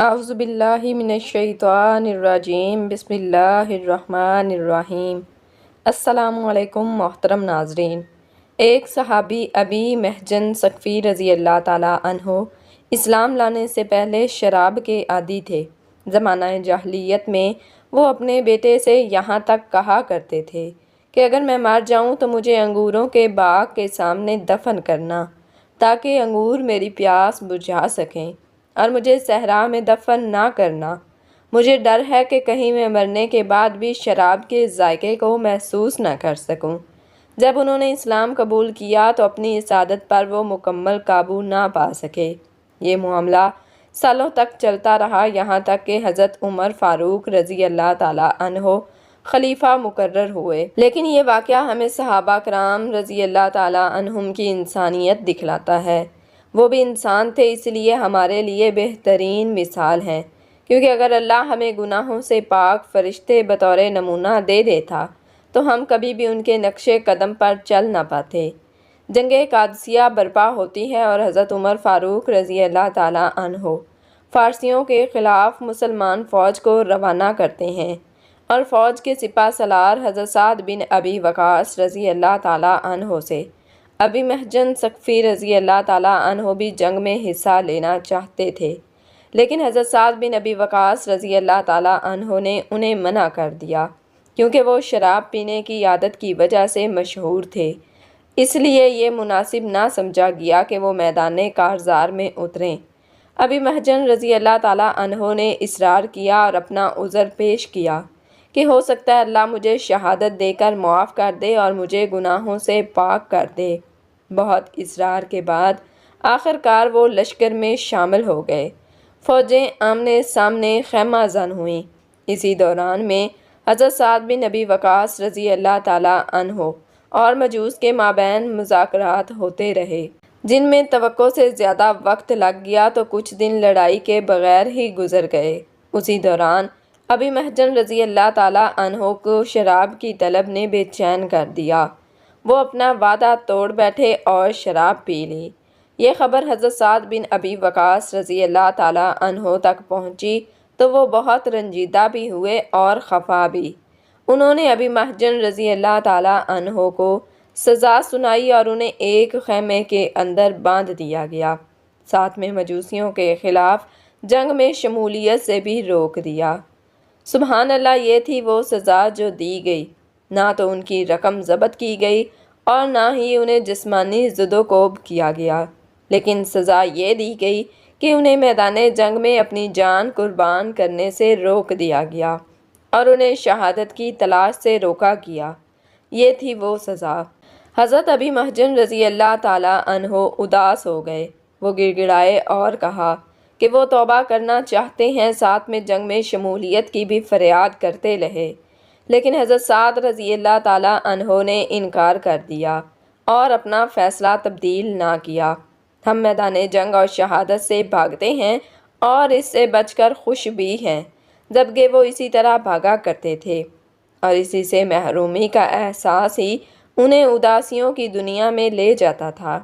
اعوذ باللہ من الشیطان الرجیم، بسم اللہ الرحمن الرحیم۔ السلام علیکم محترم ناظرین۔ ایک صحابی ابی محجن ثقفی رضی اللہ تعالیٰ عنہ اسلام لانے سے پہلے شراب کے عادی تھے۔ زمانہ جاہلیت میں وہ اپنے بیٹے سے یہاں تک کہا کرتے تھے کہ اگر میں مر جاؤں تو مجھے انگوروں کے باغ کے سامنے دفن کرنا تاکہ انگور میری پیاس بجھا سکیں، اور مجھے صحرا میں دفن نہ کرنا۔ مجھے ڈر ہے کہ کہیں میں مرنے کے بعد بھی شراب کے ذائقے کو محسوس نہ کر سکوں۔ جب انہوں نے اسلام قبول کیا تو اپنی اس عادت پر وہ مکمل قابو نہ پا سکے۔ یہ معاملہ سالوں تک چلتا رہا، یہاں تک کہ حضرت عمر فاروق رضی اللہ تعالیٰ عنہ خلیفہ مقرر ہوئے۔ لیکن یہ واقعہ ہمیں صحابہ کرام رضی اللہ تعالیٰ عنہم کی انسانیت دکھلاتا ہے۔ وہ بھی انسان تھے، اس لیے ہمارے لیے بہترین مثال ہیں، کیونکہ اگر اللہ ہمیں گناہوں سے پاک فرشتے بطور نمونہ دے دیتا تو ہم کبھی بھی ان کے نقش قدم پر چل نہ پاتے۔ جنگ قادسیہ برپا ہوتی ہے اور حضرت عمر فاروق رضی اللہ تعالیٰ عنہ فارسیوں کے خلاف مسلمان فوج کو روانہ کرتے ہیں، اور فوج کے سپہ سالار حضرت سعد بن ابی وقاص رضی اللہ تعالیٰ عنہ سے ابی محجن ثقفی رضی اللہ تعالیٰ عنہ بھی جنگ میں حصہ لینا چاہتے تھے، لیکن حضرت سعد بن ابی وقاص رضی اللہ تعالیٰ عنہ نے انہیں منع کر دیا، کیونکہ وہ شراب پینے کی عادت کی وجہ سے مشہور تھے۔ اس لیے یہ مناسب نہ سمجھا گیا کہ وہ میدان کارزار میں اتریں۔ ابی محجن رضی اللہ تعالیٰ عنہ نے اصرار کیا اور اپنا عذر پیش کیا کہ ہو سکتا ہے اللہ مجھے شہادت دے کر معاف کر دے اور مجھے گناہوں سے پاک کر دے۔ بہت اصرار کے بعد آخر کار وہ لشکر میں شامل ہو گئے۔ فوجیں آمنے سامنے خیمہ زن ہوئیں۔ اسی دوران میں حضرت سعد بن ابی وقاص رضی اللہ تعالیٰ عنہ اور مجوس کے مابین مذاکرات ہوتے رہے، جن میں توقع سے زیادہ وقت لگ گیا تو کچھ دن لڑائی کے بغیر ہی گزر گئے۔ اسی دوران ابی محجن رضی اللہ تعالیٰ عنہ کو شراب کی طلب نے بے چین کر دیا۔ وہ اپنا وعدہ توڑ بیٹھے اور شراب پی لی۔ یہ خبر حضرت سعد بن ابی وقاص رضی اللہ تعالیٰ عنہ تک پہنچی تو وہ بہت رنجیدہ بھی ہوئے اور خفا بھی۔ انہوں نے ابی محجن رضی اللہ تعالیٰ عنہ کو سزا سنائی اور انہیں ایک خیمے کے اندر باندھ دیا گیا، ساتھ میں مجوسیوں کے خلاف جنگ میں شمولیت سے بھی روک دیا۔ سبحان اللہ، یہ تھی وہ سزا جو دی گئی۔ نہ تو ان کی رقم ضبط کی گئی اور نہ ہی انہیں جسمانی زد و کوب کیا گیا، لیکن سزا یہ دی گئی کہ انہیں میدان جنگ میں اپنی جان قربان کرنے سے روک دیا گیا اور انہیں شہادت کی تلاش سے روکا گیا۔ یہ تھی وہ سزا۔ حضرت ابی محجن رضی اللہ تعالیٰ عنہ اداس ہو گئے۔ وہ گڑ گڑائے اور کہا کہ وہ توبہ کرنا چاہتے ہیں، ساتھ میں جنگ میں شمولیت کی بھی فریاد کرتے رہے، لیکن حضرت سعد رضی اللہ تعالیٰ عنہ نے انکار کر دیا اور اپنا فیصلہ تبدیل نہ کیا۔ ہم میدان جنگ اور شہادت سے بھاگتے ہیں اور اس سے بچ کر خوش بھی ہیں، جبکہ وہ اسی طرح بھاگا کرتے تھے، اور اسی سے محرومی کا احساس ہی انہیں اداسیوں کی دنیا میں لے جاتا تھا۔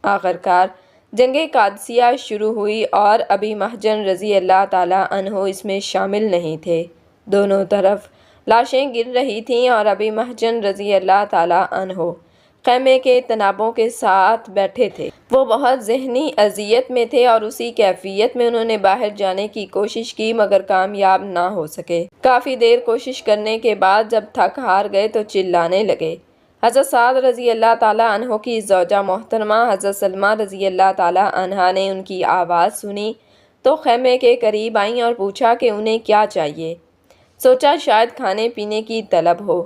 آخر کار جنگ قادسیہ شروع ہوئی اور ابی محجن رضی اللہ تعالیٰ عنہ اس میں شامل نہیں تھے۔ دونوں طرف لاشیں گر رہی تھیں اور ابی محجن رضی اللہ تعالیٰ عنہ خیمے کے تنابوں کے ساتھ بیٹھے تھے۔ وہ بہت ذہنی اذیت میں تھے اور اسی کیفیت میں انہوں نے باہر جانے کی کوشش کی مگر کامیاب نہ ہو سکے۔ کافی دیر کوشش کرنے کے بعد جب تھک ہار گئے تو چلانے لگے۔ حضرت سعد رضی اللہ تعالیٰ عنہ کی زوجہ محترمہ حضرت سلمہ رضی اللہ تعالیٰ عنہا نے ان کی آواز سنی تو خیمے کے قریب آئیں اور پوچھا کہ انہیں کیا چاہیے۔ سوچا شاید کھانے پینے کی طلب ہو،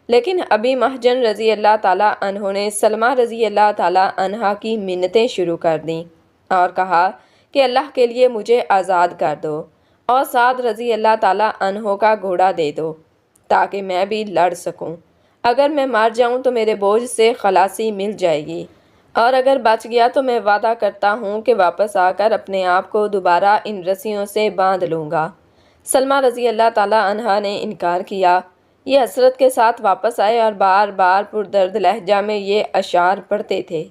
لیکن ابی محجن رضی اللہ تعالیٰ عنہ نے سلمہ رضی اللہ تعالیٰ عنہا کی منتیں شروع کر دیں اور کہا کہ اللہ کے لیے مجھے آزاد کر دو اور سعد رضی اللہ تعالیٰ عنہ کا گھوڑا دے دو تاکہ میں بھی لڑ سکوں۔ اگر میں مر جاؤں تو میرے بوجھ سے خلاصی مل جائے گی، اور اگر بچ گیا تو میں وعدہ کرتا ہوں کہ واپس آ کر اپنے آپ کو دوبارہ ان رسیوں سے باندھ لوں گا۔ سلمہ رضی اللہ تعالیٰ عنہا نے انکار کیا۔ یہ حسرت کے ساتھ واپس آئے اور بار بار پردرد لہجہ میں یہ اشعار پڑھتے تھے: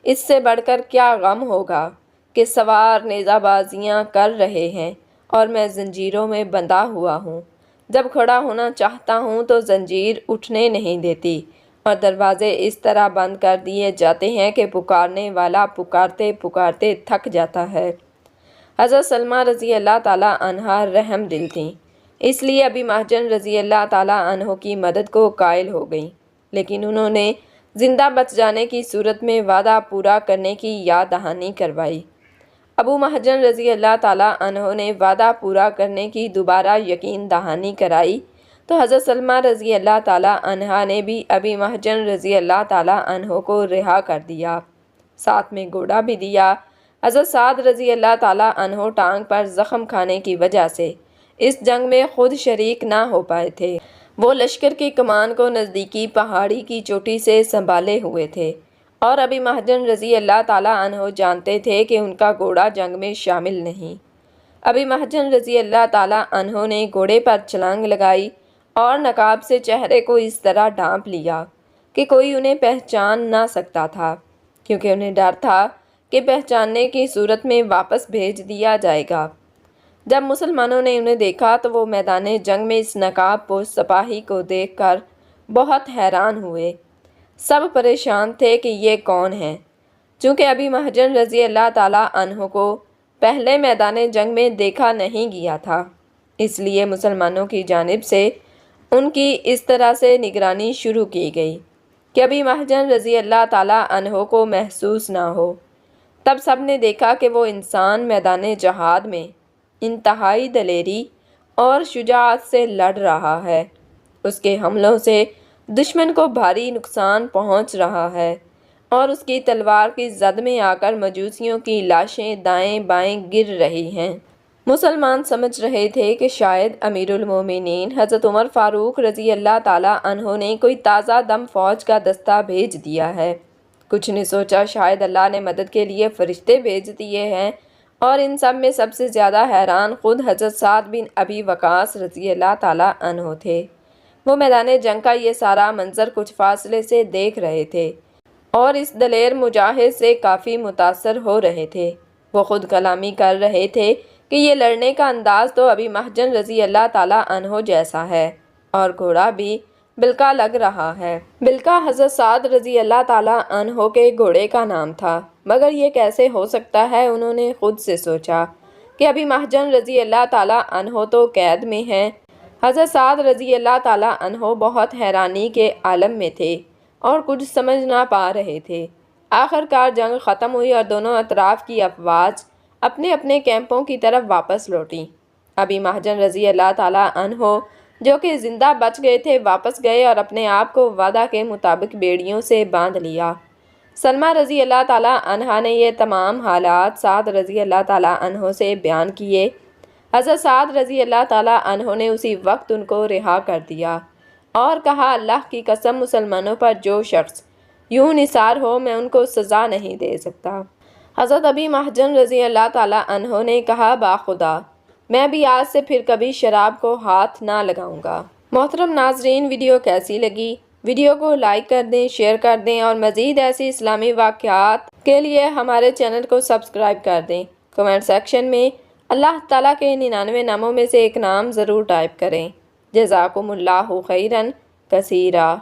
اس سے بڑھ کر کیا غم ہوگا کہ سوار نیزہ بازیاں کر رہے ہیں اور میں زنجیروں میں بندھا ہوا ہوں۔ جب کھڑا ہونا چاہتا ہوں تو زنجیر اٹھنے نہیں دیتی اور دروازے اس طرح بند کر دیے جاتے ہیں کہ پکارنے والا پکارتے پکارتے تھک جاتا ہے۔ حضرت سلمہ رضی اللہ تعالیٰ عنہا رحم دل تھیں، اس لیے ابی مہجن رضی اللہ تعالیٰ عنہ کی مدد کو قائل ہو گئیں، لیکن انہوں نے زندہ بچ جانے کی صورت میں وعدہ پورا کرنے کی یاد دہانی کروائی۔ ابو مہجن رضی اللہ تعالیٰ عنہ نے وعدہ پورا کرنے کی دوبارہ یقین دہانی کرائی تو حضرت سلمہ رضی اللہ تعالیٰ عنہا نے بھی ابی مہجن رضی اللہ تعالیٰ عنہ کو رہا کر دیا، ساتھ میں گھوڑا بھی دیا۔ حضرت سعد رضی اللہ تعالیٰ عنہ ٹانگ پر زخم کھانے کی وجہ سے اس جنگ میں خود شریک نہ ہو پائے تھے۔ وہ لشکر کی کمان کو نزدیکی پہاڑی کی چوٹی سے سنبھالے ہوئے تھے اور ابی مہجن رضی اللہ تعالیٰ عنہ جانتے تھے کہ ان کا گھوڑا جنگ میں شامل نہیں۔ ابی مہجن رضی اللہ تعالیٰ عنہ نے گھوڑے پر چھلانگ لگائی اور نقاب سے چہرے کو اس طرح ڈھانپ لیا کہ کوئی انہیں پہچان نہ سکتا تھا، کیونکہ انہیں ڈر تھا کہ پہچاننے کی صورت میں واپس بھیج دیا جائے گا۔ جب مسلمانوں نے انہیں دیکھا تو وہ میدان جنگ میں اس نقاب پوش سپاہی کو دیکھ کر بہت حیران ہوئے۔ سب پریشان تھے کہ یہ کون ہے، چونکہ ابی مہجن رضی اللہ تعالیٰ عنہ کو پہلے میدان جنگ میں دیکھا نہیں گیا تھا، اس لیے مسلمانوں کی جانب سے ان کی اس طرح سے نگرانی شروع کی گئی کہ ابی مہجن رضی اللہ تعالیٰ عنہ کو محسوس نہ ہو۔ تب سب نے دیکھا کہ وہ انسان میدان جہاد میں انتہائی دلیری اور شجاعت سے لڑ رہا ہے، اس کے حملوں سے دشمن کو بھاری نقصان پہنچ رہا ہے اور اس کی تلوار کی زد میں آ کر مجوسیوں کی لاشیں دائیں بائیں گر رہی ہیں۔ مسلمان سمجھ رہے تھے کہ شاید امیر المومنین حضرت عمر فاروق رضی اللہ تعالیٰ عنہ نے کوئی تازہ دم فوج کا دستہ بھیج دیا ہے۔ کچھ نے سوچا شاید اللہ نے مدد کے لیے فرشتے بھیج دیے ہیں، اور ان سب میں سب سے زیادہ حیران خود حضرت سعد بن ابی وقاص رضی اللہ تعالیٰ عنہ تھے۔ وہ میدان جنگ کا یہ سارا منظر کچھ فاصلے سے دیکھ رہے تھے اور اس دلیر مجاہد سے کافی متاثر ہو رہے تھے۔ وہ خود کلامی کر رہے تھے کہ یہ لڑنے کا انداز تو ابی مہجن رضی اللہ تعالیٰ عنہ جیسا ہے اور گھوڑا بھی بلکہ لگ رہا ہے۔ بلکہ حضرت سعد رضی اللہ تعالیٰ عنہ کے گھوڑے کا نام تھا، مگر یہ کیسے ہو سکتا ہے؟ انہوں نے خود سے سوچا کہ ابی مہجن رضی اللہ تعالیٰ عنہ تو قید میں ہیں۔ حضرت سعد رضی اللہ تعالیٰ عنہ بہت حیرانی کے عالم میں تھے اور کچھ سمجھ نہ پا رہے تھے۔ آخر کار جنگ ختم ہوئی اور دونوں اطراف کی افواج اپنے اپنے کیمپوں کی طرف واپس لوٹیں۔ ابی مہجن رضی اللہ تعالیٰ عنہ جو کہ زندہ بچ گئے تھے واپس گئے اور اپنے آپ کو وعدہ کے مطابق بیڑیوں سے باندھ لیا۔ سلمہ رضی اللہ تعالیٰ عنہا نے یہ تمام حالات سعد رضی اللہ تعالیٰ عنہ سے بیان کیے۔ حضرت سعد رضی اللہ تعالیٰ عنہ نے اسی وقت ان کو رہا کر دیا اور کہا اللہ کی قسم مسلمانوں پر جو شخص یوں نثار ہو میں ان کو سزا نہیں دے سکتا۔ حضرت ابی مہجن رضی اللہ تعالیٰ عنہ نے کہا باخدا میں بھی آج سے پھر کبھی شراب کو ہاتھ نہ لگاؤں گا۔ محترم ناظرین، ویڈیو کیسی لگی؟ ویڈیو کو لائک کر دیں، شیئر کر دیں اور مزید ایسی اسلامی واقعات کے لیے ہمارے چینل کو سبسکرائب کر دیں۔ کمنٹ سیکشن میں اللہ تعالیٰ کے 99 ناموں میں سے ایک نام ضرور ٹائپ کریں۔ جزاکم اللہ خیراً کثیرا۔